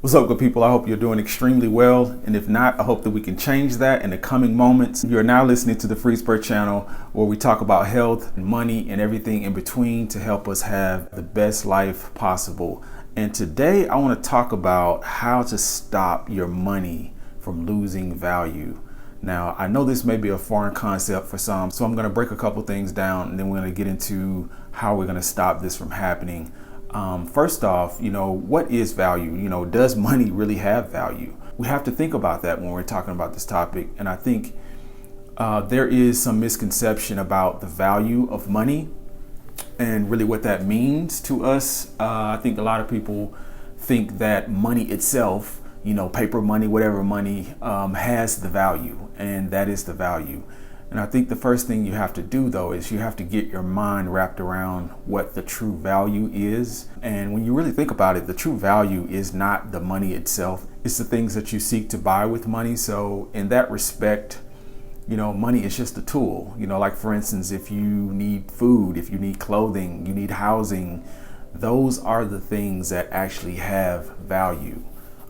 What's up, good people? I hope you're doing extremely well. And if not, I hope that we can change that in the coming moments. You're now listening to the Free Spirit channel, where we talk about health, money, and everything in between to help us have the best life possible. And today I want to talk about how to stop your money from losing value. Now, I know this may be a foreign concept for some, so I'm going to break a couple things down and then we're going to get into how we're going to stop this from happening. First off, what is value? Does money really have value? We have to think about that when we're talking about this topic. And I think there is some misconception about the value of money and really what that means to us. I think a lot of people think that money itself, paper money, whatever money, has the value, and that is the value. And I think the first thing you have to do, though, is you have to get your mind wrapped around what the true value is. And when you really think about it, the true value is not the money itself. It's the things that you seek to buy with money. So in that respect, money is just a tool. Like, for instance, if you need food, if you need clothing, you need housing, those are the things that actually have value.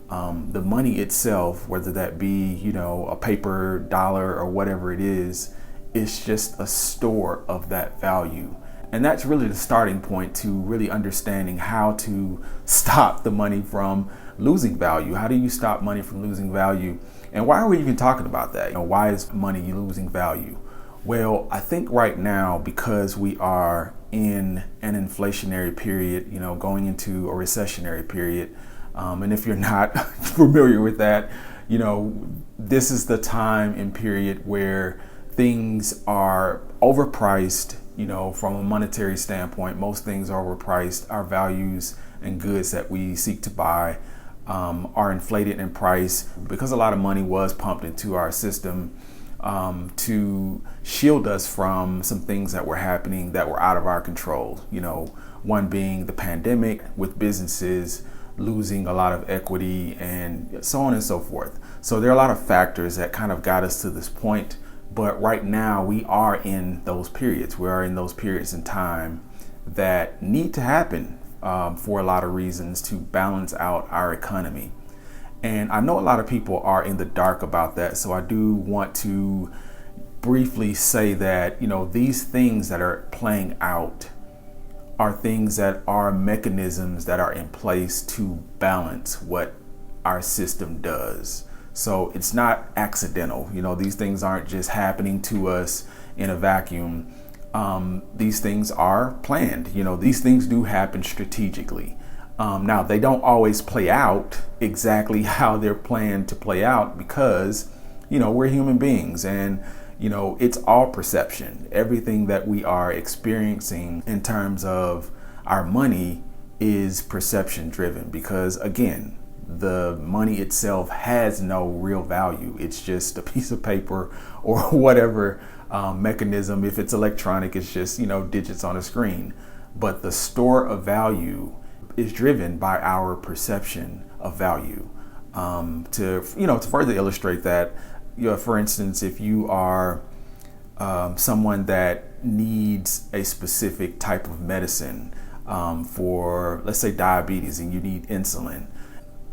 The money itself, whether that be, a paper dollar or whatever it is, it's just a store of that value. And that's really the starting point to really understanding how to stop the money from losing value. How do you stop money from losing value? And why are we even talking about that? Why is money losing value? Well, I think right now, because we are in an inflationary period, going into a recessionary period. And if you're not familiar with that, this is the time and period where things are overpriced, from a monetary standpoint. Most things are overpriced. Our values and goods that we seek to buy are inflated in price because a lot of money was pumped into our system to shield us from some things that were happening that were out of our control. One being the pandemic, with businesses losing a lot of equity and so on and so forth. So there are a lot of factors that kind of got us to this point. But right now we are in those periods. We are in those periods in time that need to happen for a lot of reasons to balance out our economy. And I know a lot of people are in the dark about that. So I do want to briefly say that, these things that are playing out are things that are mechanisms that are in place to balance what our system does. So it's not accidental. These things aren't just happening to us in a vacuum. These things are planned. These things do happen strategically. Now, they don't always play out exactly how they're planned to play out because, we're human beings and it's all perception. Everything that we are experiencing in terms of our money is perception driven because, again, the money itself has no real value. It's just a piece of paper or whatever mechanism. If it's electronic, it's just, digits on a screen. But the store of value is driven by our perception of value. To further illustrate that, for instance, if you are someone that needs a specific type of medicine for, let's say, diabetes, and you need insulin,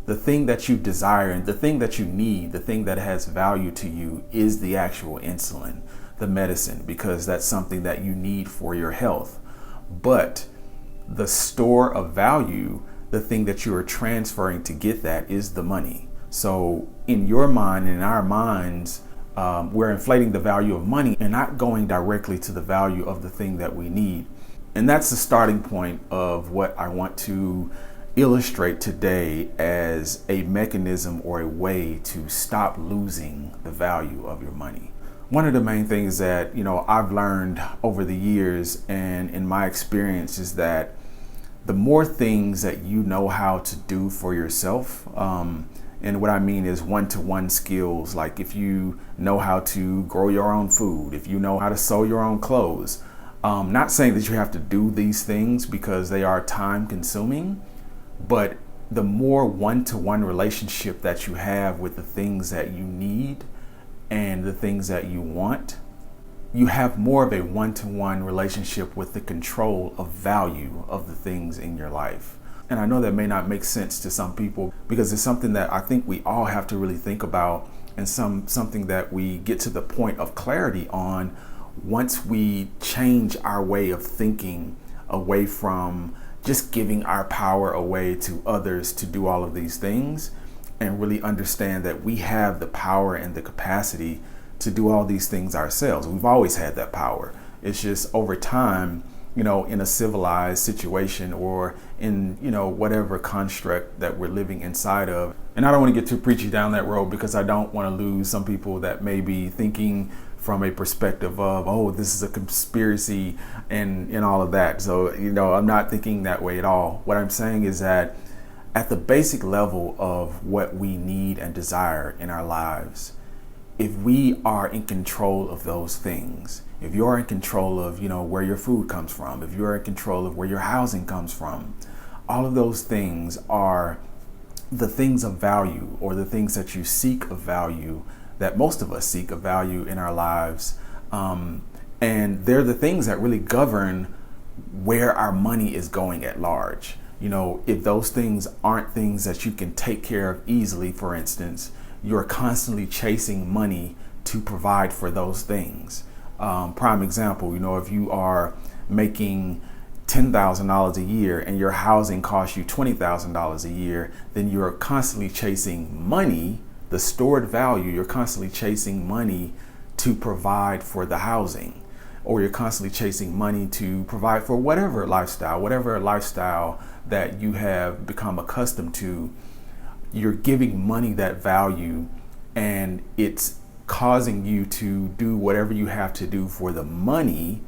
the thing that you desire and the thing that you need, the thing that has value to you is the actual insulin, the medicine, because that's something that you need for your health. But the store of value, the thing that you are transferring to get that, is the money. So in your mind and in our minds, we're inflating the value of money and not going directly to the value of the thing that we need. And that's the starting point of what I want to illustrate today as a mechanism or a way to stop losing the value of your money. One of the main things that, I've learned over the years and in my experience is that the more things that you know how to do for yourself, and what I mean is one-to-one skills, like if you know how to grow your own food, if you know how to sew your own clothes, not saying that you have to do these things because they are time consuming, but the more one-to-one relationship that you have with the things that you need and the things that you want, you have more of a one-to-one relationship with the control of value of the things in your life. And I know that may not make sense to some people because it's something that I think we all have to really think about, and something that we get to the point of clarity on once we change our way of thinking away from just giving our power away to others to do all of these things, and really understand that we have the power and the capacity to do all these things ourselves. We've always had that power. It's just over time, in a civilized situation or in, whatever construct that we're living inside of. And I don't want to get too preachy down that road because I don't want to lose some people that may be thinking from a perspective of, oh, this is a conspiracy and all of that. So, I'm not thinking that way at all. What I'm saying is that at the basic level of what we need and desire in our lives, if we are in control of those things, if you're in control of, where your food comes from, if you're in control of where your housing comes from, all of those things are the things of value, or the things that you seek of value, that most of us seek of value in our lives. And they're the things that really govern where our money is going at large. If those things aren't things that you can take care of easily, for instance, you're constantly chasing money to provide for those things. Prime example, if you are making $10,000 a year and your housing costs you $20,000 a year, then you're constantly chasing money, the stored value, you're constantly chasing money to provide for the housing, or you're constantly chasing money to provide for whatever lifestyle that you have become accustomed to. You're giving money that value, and it's causing you to do whatever you have to do for the money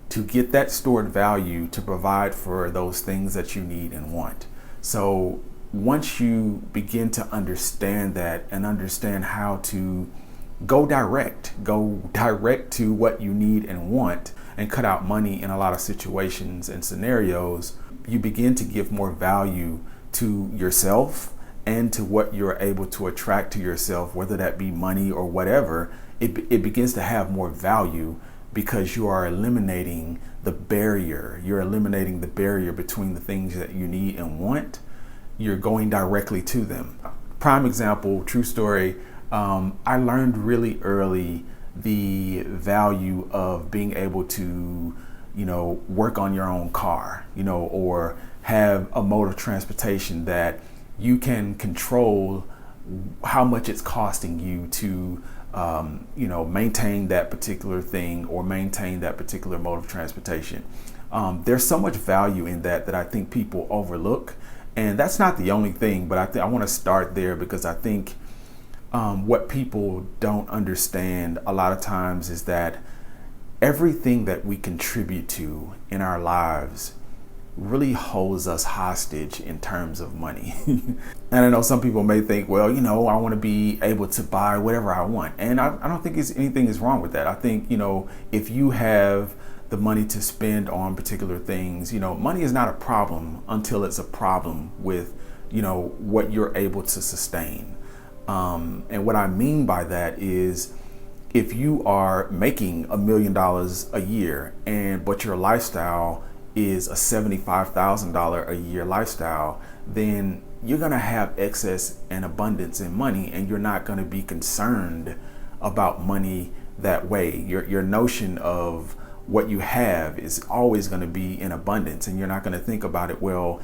to get that stored value to provide for those things that you need and want. So once you begin to understand that and understand how to go direct to what you need and want, and cut out money in a lot of situations and scenarios, you begin to give more value to yourself and to what you're able to attract to yourself, whether that be money or whatever. It begins to have more value because you are eliminating the barrier. You're eliminating the barrier between the things that you need and want. You're going directly to them. Prime example, true story. I learned really early the value of being able to, work on your own car, or have a mode of transportation that you can control how much it's costing you to, maintain that particular thing or maintain that particular mode of transportation. There's so much value in that I think people overlook. And that's not the only thing, but I want to start there because I think what people don't understand a lot of times is that everything that we contribute to in our lives really holds us hostage in terms of money. And I know some people may think, well, I want to be able to buy whatever I want. And I don't think anything is wrong with that. I think, if you have the money to spend on particular things, money is not a problem until it's a problem with, what you're able to sustain. And what I mean by that is, if you are making $1 million a year but your lifestyle is a $75,000 a year lifestyle, then you're going to have excess and abundance in money, and you're not going to be concerned about money that way. Your notion of what you have is always going to be in abundance, and you're not going to think about it, well,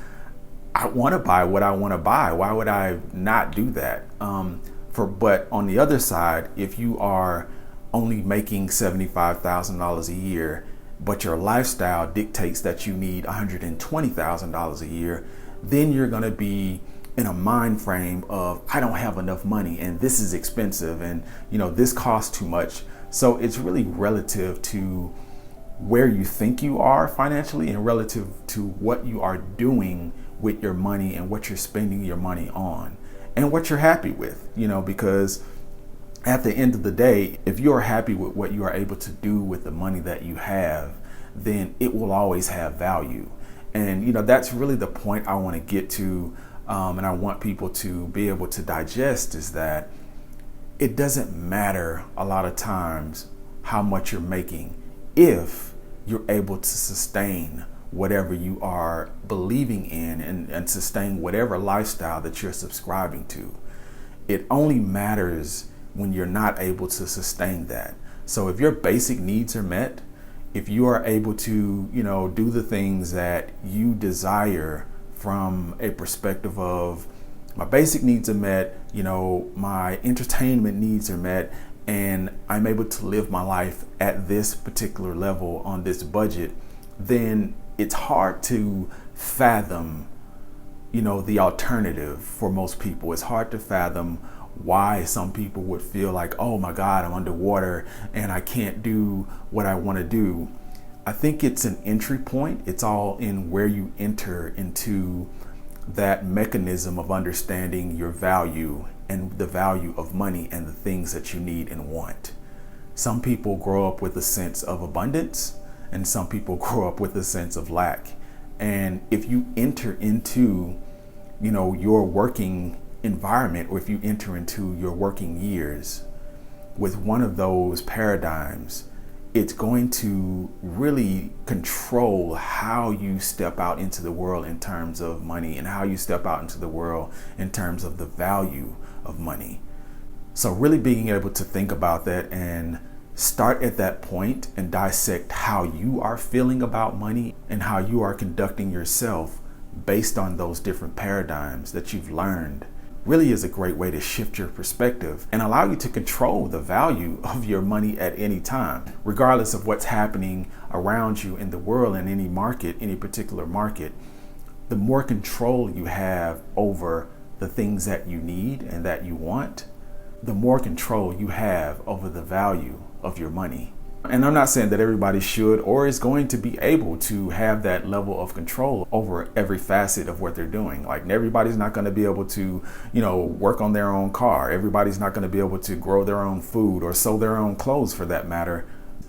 I want to buy what I want to buy. Why would I not do that? But on the other side, if you are only making $75,000 a year, but your lifestyle dictates that you need $120,000 a year, then you're going to be in a mind frame of, I don't have enough money and this is expensive and, this costs too much. So it's really relative to where you think you are financially and relative to what you are doing with your money and what you're spending your money on and what you're happy with, because at the end of the day, if you're happy with what you are able to do with the money that you have, then it will always have value. And, that's really the point I want to get to. And I want people to be able to digest is that it doesn't matter a lot of times how much you're making if you're able to sustain whatever you are believing in and sustain whatever lifestyle that you're subscribing to. It only matters when you're not able to sustain that. So if your basic needs are met, if you are able to, do the things that you desire from a perspective of my basic needs are met, my entertainment needs are met, and I'm able to live my life at this particular level on this budget, then it's hard to fathom, the alternative for most people. It's hard to fathom why some people would feel like, oh my God, I'm underwater and I can't do what I want to do. I think it's an entry point. It's all in where you enter into that mechanism of understanding your value and the value of money and the things that you need and want. Some people grow up with a sense of abundance and some people grow up with a sense of lack. And if you enter into, your working environment, or if you enter into your working years with one of those paradigms, it's going to really control how you step out into the world in terms of money and how you step out into the world in terms of the value of money. So really being able to think about that and start at that point and dissect how you are feeling about money and how you are conducting yourself based on those different paradigms that you've learned really is a great way to shift your perspective and allow you to control the value of your money at any time, regardless of what's happening around you in the world, in any market, any particular market. The more control you have over the things that you need and that you want, the more control you have over the value of your money. And I'm not saying that everybody should or is going to be able to have that level of control over every facet of what they're doing. Like everybody's not going to be able to, work on their own car. Everybody's not going to be able to grow their own food or sew their own clothes for that matter.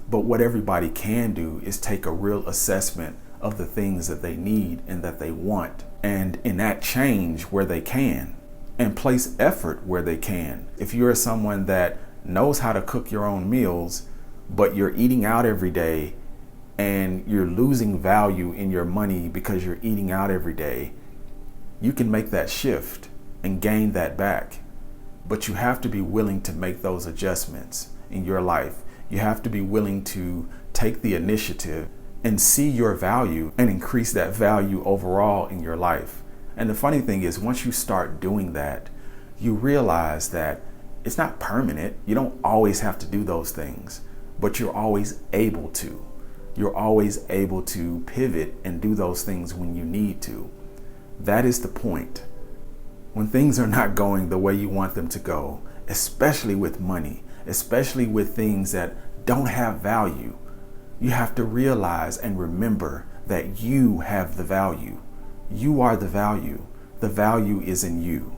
But what everybody can do is take a real assessment of the things that they need and that they want, and enact change where they can and place effort where they can. If you're someone that knows how to cook your own meals, but you're eating out every day and you're losing value in your money because you're eating out every day, you can make that shift and gain that back. But you have to be willing to make those adjustments in your life. You have to be willing to take the initiative and see your value and increase that value overall in your life. And the funny thing is, once you start doing that, you realize that it's not permanent. You don't always have to do those things, but you're always able to. You're always able to pivot and do those things when you need to. That is the point. When things are not going the way you want them to go, especially with money, especially with things that don't have value, you have to realize and remember that you have the value. You are the value. The value is in you.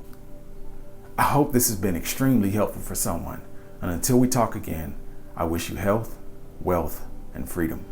I hope this has been extremely helpful for someone. And until we talk again, I wish you health, wealth, and freedom.